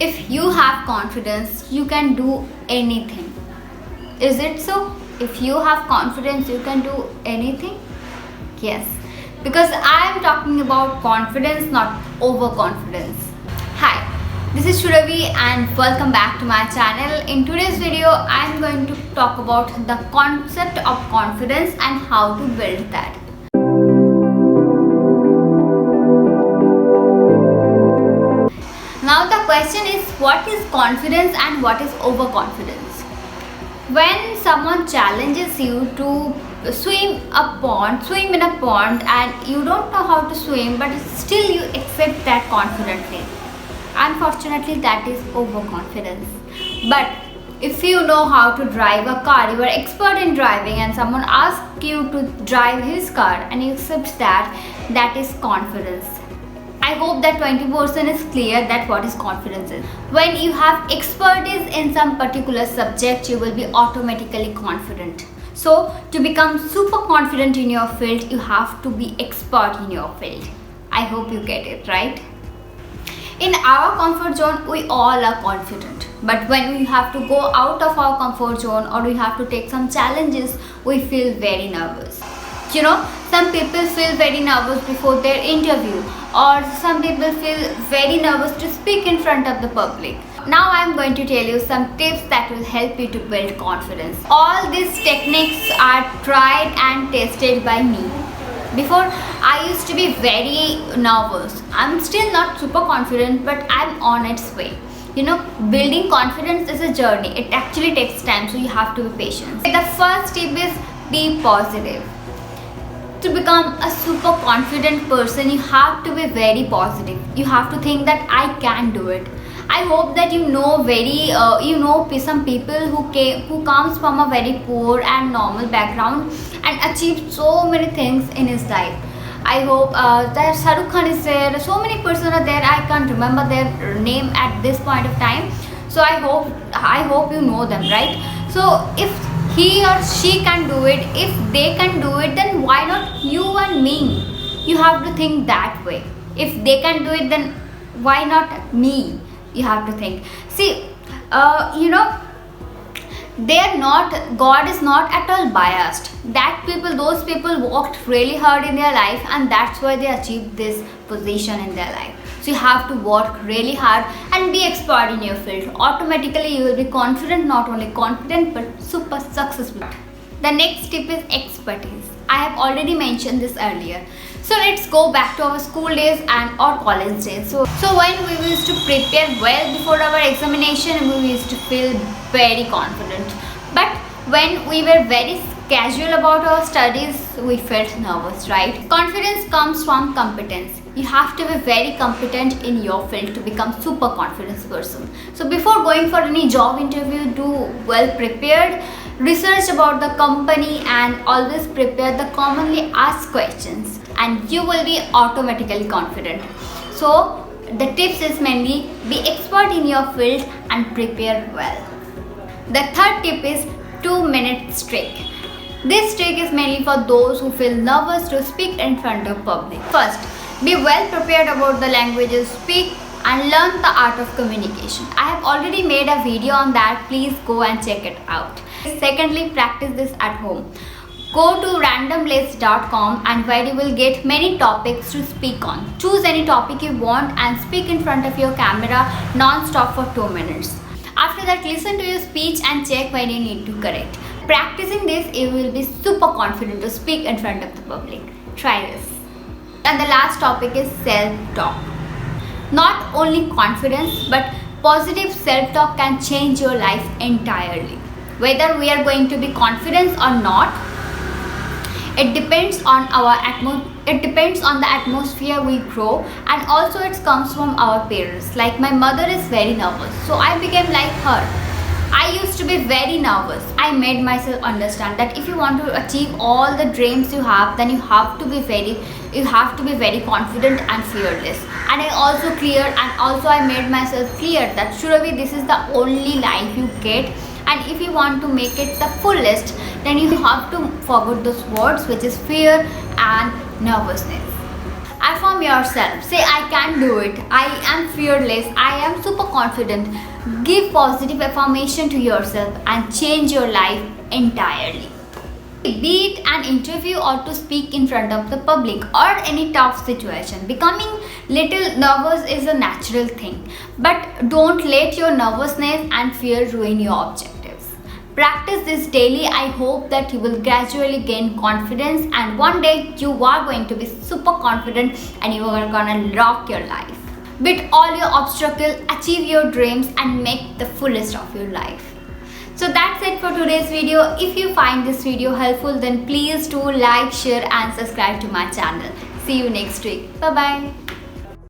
If you have confidence, you can do anything. Is it so? If you have confidence, you can do anything? Yes. Because I am talking about confidence, not overconfidence. Hi, this is Shuravi and welcome back to my channel. In today's video, I am going to talk about the concept of confidence and how to build that. Now the question is, what is confidence and what is overconfidence? When someone challenges you to swim in a pond and you don't know how to swim but still you accept that confidently. Unfortunately, that is overconfidence. But if you know how to drive a car, you are expert in driving and someone asks you to drive his car and you accept that, that is confidence. I hope that 20% is clear that what is confidence is. When you have expertise in some particular subject, you will be automatically confident. So to become super confident in your field, you have to be expert in your field. I hope you get it, right? In our comfort zone, we all are confident. But when we have to go out of our comfort zone or we have to take some challenges, we feel very nervous. You know, some people feel very nervous before their interview, or some people feel very nervous to speak in front of the public. Now I am going to tell you some tips that will help you to build confidence. All these techniques are tried and tested by me. Before, I used to be very nervous. I'm still not super confident, but I'm on its way. You know, building confidence is a journey. It actually takes time, so you have to be patient. The first tip is be positive. To become a super confident person, you have to be very positive. You have to think that I can do it. I hope that you know some people who comes from a very poor and normal background and achieved so many things in his life. I hope that Shahrukh Khan is there. So many persons are there. I can't remember their name at this point of time. So I hope you know them, right? So if he or she can do it, if they can do it, then why not you and me? You have to think that way. If they can do it, then why not me? You have to think. See, God is not at all biased. Those people worked really hard in their life and that's why they achieved this position in their life. So you have to work really hard and be expert in your field. Automatically you will be confident, not only confident but super successful. The next tip is expertise. I have already mentioned this earlier. So let's go back to our school days and our college days. So when we used to prepare well before our examination, we used to feel very confident. But when we were very casual about our studies, we felt nervous, right? Confidence comes from competence. You have to be very competent in your field to become super confident person. So before going for any job interview, do well prepared, research about the company and always prepare the commonly asked questions and you will be automatically confident. So the tips is mainly be expert in your field and prepare well. The third tip is 2-minute trick. This trick is mainly for those who feel nervous to speak in front of public. First, be well prepared about the language you speak and learn the art of communication. I have already made a video on that. Please go and check it out. Secondly, practice this at home. Go to randomlist.com and where you will get many topics to speak on. Choose any topic you want and speak in front of your camera non-stop for 2 minutes. After that, listen to your speech and check when you need to correct. Practicing this, you will be super confident to speak in front of the public. Try this. And the last topic is self-talk. Not only confidence, but positive self-talk can change your life entirely. Whether we are going to be confident or not, it depends on the atmosphere we grow, and also it comes from our parents. Like my mother is very nervous, so I became like her. I used to be very nervous. I made myself understand that if you want to achieve all the dreams you have, then you have to be very confident and fearless. And I made myself clear that Shuravi, this is the only life you get, and if you want to make it the fullest, then you have to forget those words, which is fear and nervousness. Affirm yourself. Say, I can do it. I am fearless. I am super confident. Give positive affirmation to yourself and change your life entirely. Be it an interview or to speak in front of the public or any tough situation, becoming little nervous is a natural thing. But don't let your nervousness and fear ruin your objectives. Practice this daily. I hope that you will gradually gain confidence, and one day you are going to be super confident and you are gonna rock your life. Beat all your obstacles, achieve your dreams, and make the fullest of your life. So that's it for today's video. If you find this video helpful, then please do like, share and subscribe to my channel. See you next week. Bye bye.